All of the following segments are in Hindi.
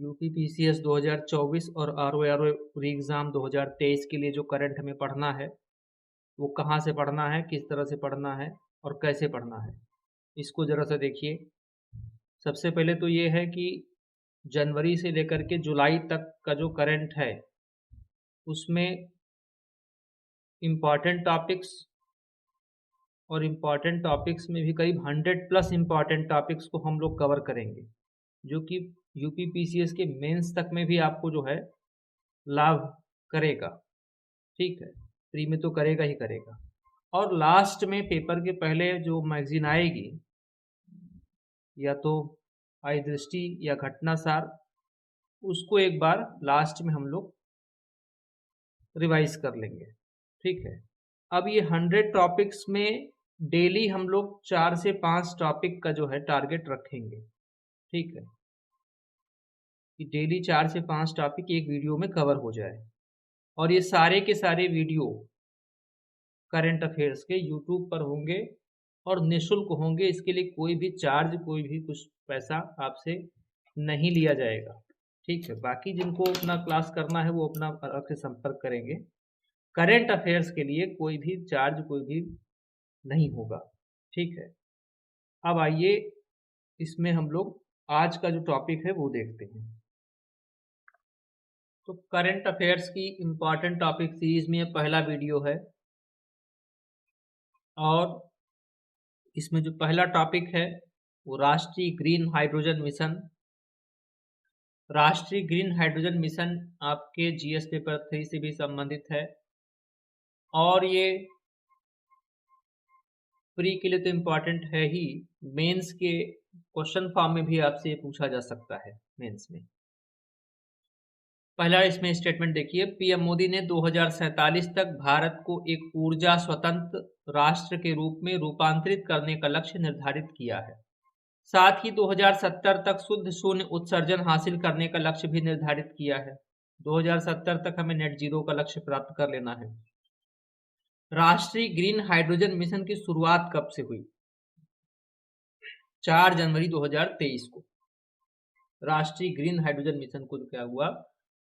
यूपीपीसीएस 2024 और आरओ एग्ज़ाम 2023 के लिए जो करंट हमें पढ़ना है वो कहाँ से पढ़ना है, किस तरह से पढ़ना है और कैसे पढ़ना है, इसको ज़रा सा देखिए। सबसे पहले तो ये है कि जनवरी से लेकर के जुलाई तक का जो करंट है उसमें इम्पॉर्टेंट टॉपिक्स और इम्पॉर्टेंट टॉपिक्स में भी करीब 100+ इम्पॉर्टेंट टॉपिक्स को हम लोग कवर करेंगे, जो कि यूपीपीसीएस के मेंस तक में भी आपको जो है लाभ करेगा। ठीक है, प्री में तो करेगा ही करेगा। और लास्ट में पेपर के पहले जो मैगजीन आएगी, या तो आई दृष्टि या घटनासार, उसको एक बार लास्ट में हम लोग रिवाइज कर लेंगे। ठीक है, अब ये 100 टॉपिक्स में डेली हम लोग 4 से 5 टॉपिक का जो है टारगेट रखेंगे। ठीक है, कि डेली 4 से 5 टॉपिक एक वीडियो में कवर हो जाए, और ये सारे के सारे वीडियो करंट अफेयर्स के यूट्यूब पर होंगे और निःशुल्क होंगे। इसके लिए कोई भी चार्ज, कोई भी कुछ पैसा आपसे नहीं लिया जाएगा। ठीक है, बाकी जिनको अपना क्लास करना है वो अपना अलग से संपर्क करेंगे। करंट अफेयर्स के लिए कोई भी चार्ज, कोई भी नहीं होगा। ठीक है, अब आइए इसमें हम लोग आज का जो टॉपिक है वो देखते हैं। तो करंट अफेयर्स की इम्पॉर्टेंट टॉपिक सीरीज में पहला वीडियो है, और इसमें जो पहला टॉपिक है वो राष्ट्रीय ग्रीन हाइड्रोजन मिशन। राष्ट्रीय ग्रीन हाइड्रोजन मिशन आपके जीएस पेपर 3 से भी संबंधित है, और ये प्री के लिए तो इम्पॉर्टेंट है ही, मेंस के क्वेश्चन फॉर्म में भी आपसे पूछा जा सकता है मेंस में। पहला इसमें स्टेटमेंट देखिए, पीएम मोदी ने 2047 तक भारत को एक ऊर्जा स्वतंत्र राष्ट्र के रूप में रूपांतरित करने का लक्ष्य निर्धारित किया है। साथ ही 2070 तक शुद्ध शून्य उत्सर्जन हासिल करने का लक्ष्य भी निर्धारित किया है। 2070 तक हमें नेट जीरो का लक्ष्य प्राप्त कर लेना है। राष्ट्रीय ग्रीन हाइड्रोजन मिशन की शुरुआत कब से हुई? 4 जनवरी 2023 को राष्ट्रीय ग्रीन हाइड्रोजन मिशन को क्या हुआ,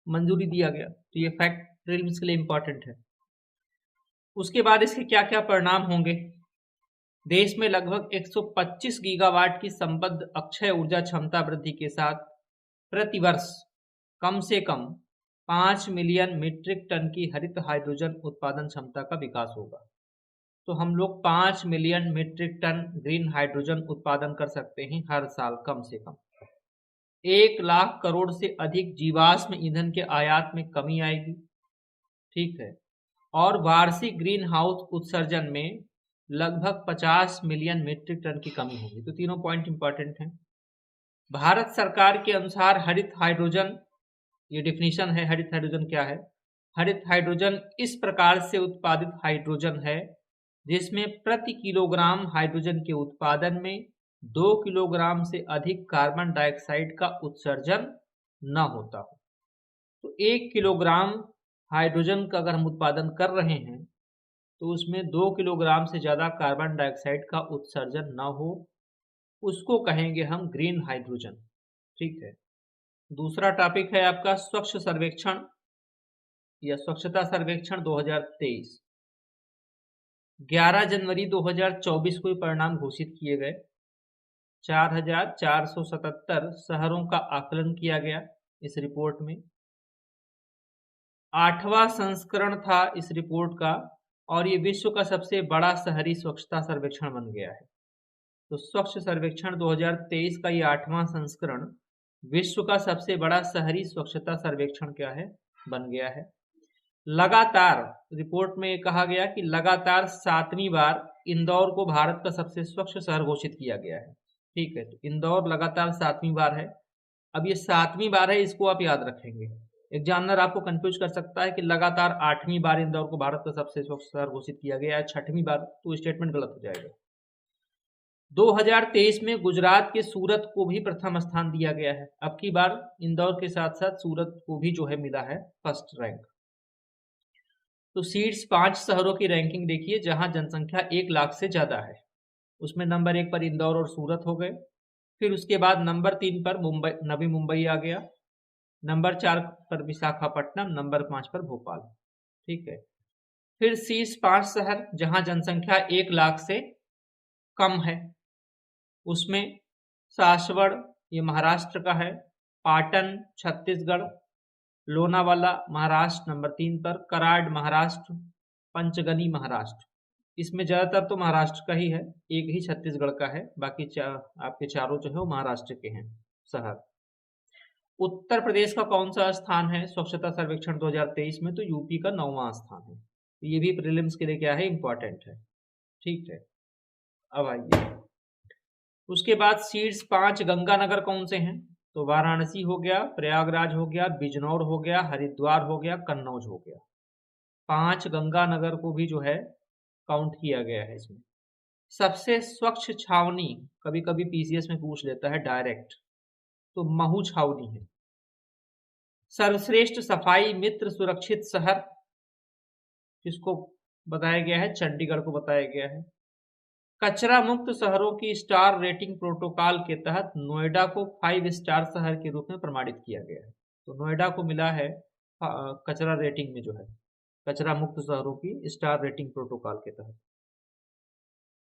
मंजूरी दिया गया। तो ये फैक्ट प्रीलिम्स के लिए इंपॉर्टेंट है। उसके बाद इसके क्या क्या परिणाम होंगे? देश में लगभग 125 गीगावाट की संबद्ध अक्षय ऊर्जा क्षमता वृद्धि के साथ प्रतिवर्ष कम से कम 5 मिलियन मीट्रिक टन की हरित हाइड्रोजन उत्पादन क्षमता का विकास होगा। तो हम लोग 5 million metric ton green hydrogen उत्पादन कर सकते हैं हर साल कम से कम। 1 लाख करोड़ से अधिक जीवाश्म ईंधन के आयात में कमी आएगी। ठीक है, और वार्षिक ग्रीन हाउस उत्सर्जन में लगभग 50 मिलियन मीट्रिक टन की कमी होगी। तो तीनों पॉइंट इंपॉर्टेंट हैं। भारत सरकार के अनुसार हरित हाइड्रोजन, ये डिफिनीशन है हरित हाइड्रोजन क्या है। हरित हाइड्रोजन इस प्रकार से उत्पादित हाइड्रोजन है जिसमें प्रति किलोग्राम हाइड्रोजन के उत्पादन में 2 किलोग्राम से अधिक कार्बन डाइऑक्साइड का उत्सर्जन न होता हो। तो 1 किलोग्राम हाइड्रोजन का अगर हम उत्पादन कर रहे हैं तो उसमें 2 किलोग्राम से ज़्यादा कार्बन डाइऑक्साइड का उत्सर्जन न हो, उसको कहेंगे हम ग्रीन हाइड्रोजन। ठीक है, दूसरा टॉपिक है आपका स्वच्छ सर्वेक्षण या स्वच्छता सर्वेक्षण 2023। 11 जनवरी 2024 को परिणाम घोषित किए गए। 4,477 शहरों का आकलन किया गया इस रिपोर्ट में। 8वां संस्करण था इस रिपोर्ट का, और ये विश्व का सबसे बड़ा शहरी स्वच्छता सर्वेक्षण बन गया है। तो स्वच्छ सर्वेक्षण 2023 का ये 8वां संस्करण विश्व का सबसे बड़ा शहरी स्वच्छता सर्वेक्षण क्या है, बन गया है। लगातार रिपोर्ट में कहा गया कि लगातार 7वीं बार इंदौर को भारत का सबसे स्वच्छ शहर घोषित किया गया है। ठीक है, तो इंदौर लगातार 7वीं बार है। अब ये 7वीं बार है, इसको आप याद रखेंगे। एग्जामिनर आपको कंफ्यूज कर सकता है कि लगातार 8वीं बार इंदौर को भारत का सबसे स्वच्छ शहर घोषित किया गया है, 6वीं बार, तो स्टेटमेंट गलत हो जाएगा। 2023 में गुजरात के सूरत को भी प्रथम स्थान दिया गया है। अब की बार इंदौर के साथ साथ सूरत को भी जो है मिला है फर्स्ट रैंक। तो सीड्स 5 शहरों की रैंकिंग देखिए जहां जनसंख्या 1 लाख से ज़्यादा है। उसमें नंबर 1 पर इंदौर और सूरत हो गए। फिर उसके बाद नंबर 3 पर मुंबई, नवी मुंबई आ गया। नंबर 4 पर विशाखापट्टनम, नंबर 5 पर भोपाल। ठीक है, फिर शीर्ष 5 शहर जहां जनसंख्या 1 लाख से कम है, उसमें सासवड़ ये महाराष्ट्र का है, पाटन छत्तीसगढ़, लोनावाला महाराष्ट्र नंबर 3 पर, कराड महाराष्ट्र, पंचगनी महाराष्ट्र। इसमें ज्यादातर तो महाराष्ट्र का ही है, एक ही छत्तीसगढ़ का है, बाकी आपके चारों जो है वो महाराष्ट्र के हैं शहर। उत्तर प्रदेश का कौन सा स्थान है स्वच्छता सर्वेक्षण 2023 में? तो यूपी का 9वां स्थान है। ये भी प्रीलिम्स के लिए क्या है, इंपॉर्टेंट है। ठीक है, अब आइए उसके बाद शीर्ष 5 गंगानगर कौन से हैं? तो वाराणसी हो गया, प्रयागराज हो गया, बिजनौर हो गया, हरिद्वार हो गया, कन्नौज हो गया। 5 गंगानगर को भी जो है काउंट किया गया है इसमें। सबसे स्वच्छ छावनी कभी कभी पीसीएस में पूछ लेता है डायरेक्ट, तो महू छावनी है। सर्वश्रेष्ठ सफाई मित्र सुरक्षित शहर किसको बताया गया है? चंडीगढ़ को बताया गया है। कचरा मुक्त शहरों की स्टार रेटिंग प्रोटोकॉल के तहत नोएडा को 5 स्टार शहर के रूप में प्रमाणित किया गया है। तो नोएडा को मिला है कचरा रेटिंग में जो है, कचरा मुक्त शहरों की स्टार रेटिंग प्रोटोकॉल के तहत।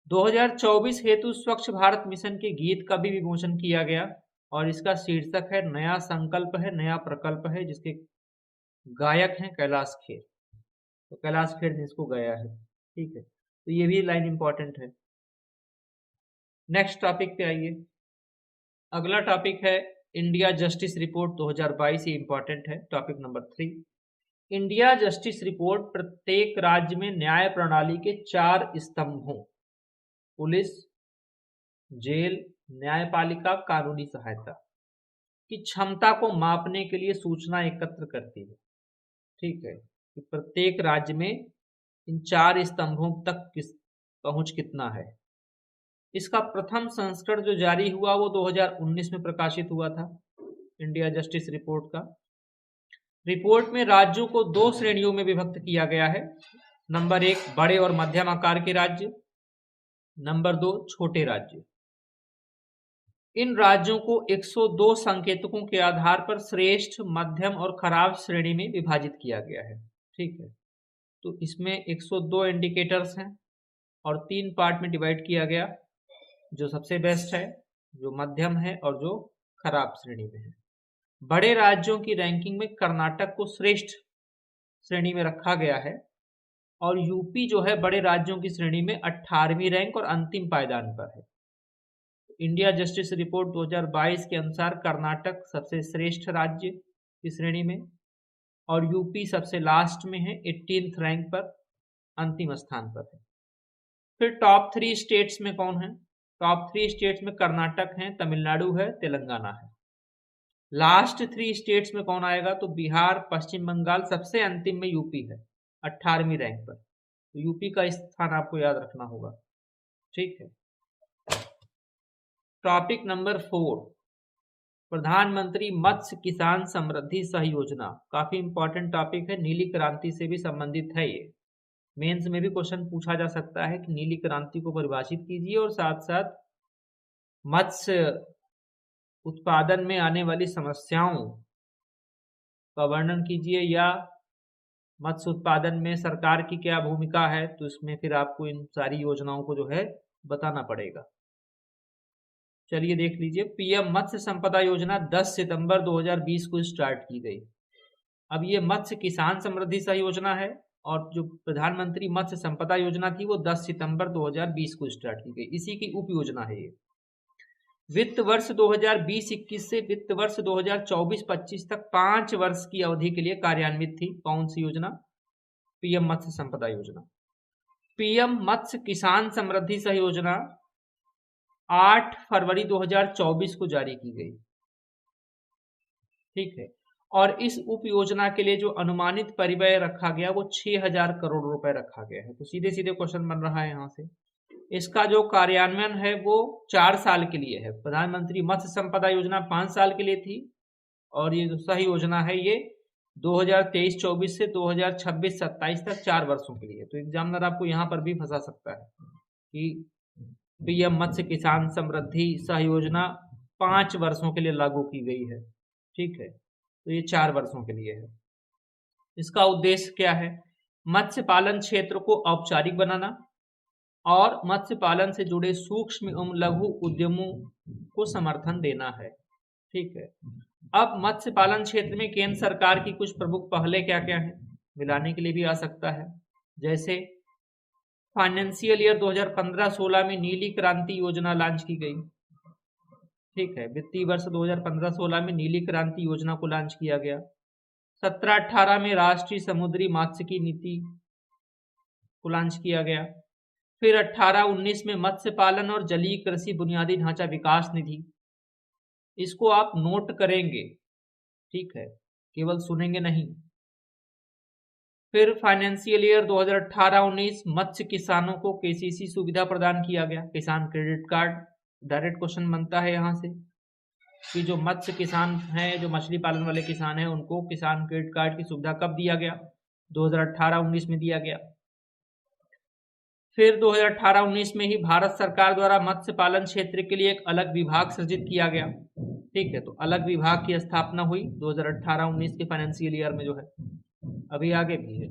2024 हेतु स्वच्छ भारत मिशन के गीत का भी विमोचन किया गया और इसका शीर्षक है नया संकल्प है नया प्रकल्प है, जिसके गायक हैं कैलाश खेर। तो कैलाश खेर ने इसको गाया है। ठीक है, तो ये भी लाइन इंपॉर्टेंट है। नेक्स्ट टॉपिक पे आइए। अगला टॉपिक है इंडिया जस्टिस रिपोर्ट 2022, ये इंपॉर्टेंट है। Topic number 3, India justice report प्रत्येक राज्य में न्याय प्रणाली के 4 स्तंभों पुलिस, जेल, न्यायपालिका, कानूनी सहायता की क्षमता को मापने के लिए सूचना एकत्र करती है। ठीक है, कि प्रत्येक राज्य में इन 4 स्तंभों तक पहुंच कितना है। इसका प्रथम संस्करण जो जारी हुआ वो 2019 में प्रकाशित हुआ था, इंडिया जस्टिस रिपोर्ट का। रिपोर्ट में राज्यों को 2 श्रेणियों में विभक्त किया गया है। नंबर 1 बड़े और मध्यम आकार के राज्य, नंबर 2 छोटे राज्य। इन राज्यों को 102 संकेतकों के आधार पर श्रेष्ठ, मध्यम और खराब श्रेणी में विभाजित किया गया है। ठीक है, तो इसमें 102 इंडिकेटर्स हैं और 3 पार्ट में डिवाइड किया गया, जो सबसे बेस्ट है, जो मध्यम है और जो खराब श्रेणी में है। बड़े राज्यों की रैंकिंग में कर्नाटक को श्रेष्ठ श्रेणी में रखा गया है और यूपी जो है बड़े राज्यों की श्रेणी में 18वीं रैंक और अंतिम पायदान पर है। इंडिया जस्टिस रिपोर्ट 2022 के अनुसार कर्नाटक सबसे श्रेष्ठ राज्य की श्रेणी में और यूपी सबसे लास्ट में है, 18th रैंक पर, अंतिम स्थान पर है। फिर टॉप 3 स्टेट्स में कौन है? टॉप 3 स्टेट्स में कर्नाटक है, तमिलनाडु है, तेलंगाना है। लास्ट 3 स्टेट्स में कौन आएगा? तो बिहार, पश्चिम बंगाल, सबसे अंतिम में यूपी है 18वीं रैंक पर। तो यूपी का स्थान आपको याद रखना होगा। ठीक है, टॉपिक नंबर 4, प्रधानमंत्री मत्स्य किसान समृद्धि सह योजना। काफी इंपॉर्टेंट टॉपिक है, नीली क्रांति से भी संबंधित है ये। मेंस में भी क्वेश्चन पूछा जा सकता है कि नीली क्रांति को परिभाषित कीजिए और साथ साथ मत्स्य उत्पादन में आने वाली समस्याओं का वर्णन कीजिए, या मत्स्य उत्पादन में सरकार की क्या भूमिका है। तो इसमें फिर आपको इन सारी योजनाओं को जो है बताना पड़ेगा। चलिए देख लीजिए, पीएम मत्स्य संपदा योजना 10 सितंबर 2020 को स्टार्ट की गई। अब ये मत्स्य किसान समृद्धि सह योजना है और जो प्रधानमंत्री मत्स्य संपदा योजना थी वो 10 सितंबर 2020 को स्टार्ट की गई, इसी की उप योजना है ये। वित्त वर्ष 2020-21 से वित्त वर्ष 2024-25 तक 5 वर्ष की अवधि के लिए कार्यान्वित थी। कौन सी योजना? पीएम मत्स्य संपदा योजना। पीएम मत्स्य किसान समृद्धि सह योजना 8 फरवरी 2024 को जारी की गई। ठीक है, और इस उप योजना के लिए जो अनुमानित परिव्यय रखा गया वो 6000 करोड़ रुपए रखा गया है। तो सीधे सीधे क्वेश्चन बन रहा है यहाँ से। इसका जो कार्यान्वयन है वो 4 साल के लिए है। प्रधानमंत्री मत्स्य संपदा योजना 5 साल के लिए थी और ये जो सही योजना है ये 2023-24 से 2026-27 तक 4 वर्षों के लिए। तो एग्जामिनर आपको यहाँ पर भी फंसा सकता है कि पीएम मत्स्य किसान समृद्धि सह योजना 5 वर्षों के लिए लागू की गई है। ठीक है, तो ये 4 वर्षों के लिए है। इसका उद्देश्य क्या है? मत्स्य पालन क्षेत्र को औपचारिक बनाना और मत्स्य पालन से जुड़े सूक्ष्म एवं लघु उद्यमों को समर्थन देना है। ठीक है। अब मत्स्य पालन क्षेत्र में केंद्र सरकार की कुछ प्रमुख पहलें क्या क्या है, मिलाने के लिए भी आ सकता है। जैसे फाइनेंशियल ईयर 2015-16 में नीली क्रांति योजना लॉन्च की गई। ठीक है, वित्तीय वर्ष 2015-16 में नीली क्रांति योजना को लॉन्च किया गया। 17-18 में राष्ट्रीय समुद्री मात्स्यिकी नीति को लॉन्च किया गया। फिर 18-19 में मत्स्य पालन और जलीय कृषि बुनियादी ढांचा विकास निधि, इसको आप नोट करेंगे, ठीक है, केवल सुनेंगे नहीं। फिर फाइनेंशियल ईयर 2018-19 मत्स्य किसानों को केसीसी सुविधा प्रदान किया गया, किसान क्रेडिट कार्ड। डायरेक्ट क्वेश्चन बनता है यहाँ से कि जो मत्स्य किसान हैं, जो मछली पालन वाले किसान हैं, उनको किसान क्रेडिट कार्ड की सुविधा कब दिया गया? 2018-19 में दिया गया। फिर 2018-19 में ही भारत सरकार द्वारा मत्स्य पालन क्षेत्र के लिए एक अलग विभाग सृजित किया गया। ठीक है, तो अलग विभाग की स्थापना हुई 2018-19 के फाइनेंशियल ईयर में जो है। अभी आगे भी है।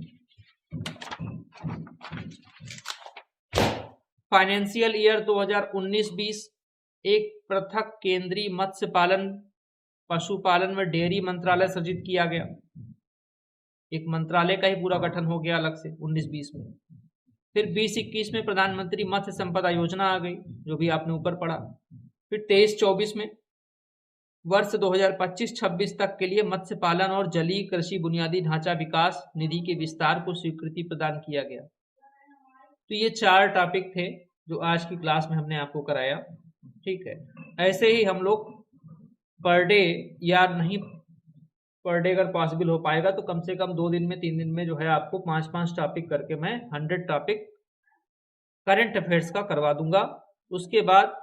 फाइनेंशियल ईयर 2019-20 एक पृथक केंद्रीय मत्स्य पालन, पशुपालन व डेयरी मंत्रालय सृजित किया गया। एक मंत्रालय का ही पूरा गठन हो गया अलग से 19-20 में। फिर 20-21 में प्रधानमंत्री मत्स्य संपदा योजना आ गई, जो भी आपने ऊपर पढ़ा। फिर 23-24 में वर्ष 2025-26 तक के लिए मत्स्य पालन और जलीय कृषि बुनियादी ढांचा विकास निधि के विस्तार को स्वीकृति प्रदान किया गया। तो ये 4 टॉपिक थे जो आज की क्लास में हमने आपको कराया। ठीक है, ऐसे ही हम लोग पर डे, या नहीं पर डे अगर पॉसिबल हो पाएगा तो कम से कम 2 दिन में 3 दिन में जो है आपको 5-5 टॉपिक करके मैं 100 टॉपिक करंट अफेयर्स का करवा दूंगा। उसके बाद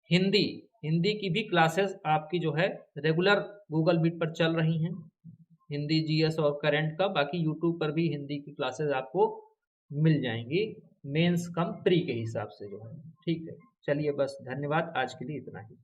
हिंदी की भी क्लासेस आपकी जो है रेगुलर गूगल मीट पर चल रही हैं, हिंदी जीएस और करंट का। बाकी यूट्यूब पर भी हिंदी की क्लासेस आपको मिल जाएंगी, मेंस कम प्री के हिसाब से जो है। ठीक है, चलिए बस धन्यवाद, आज के लिए इतना ही।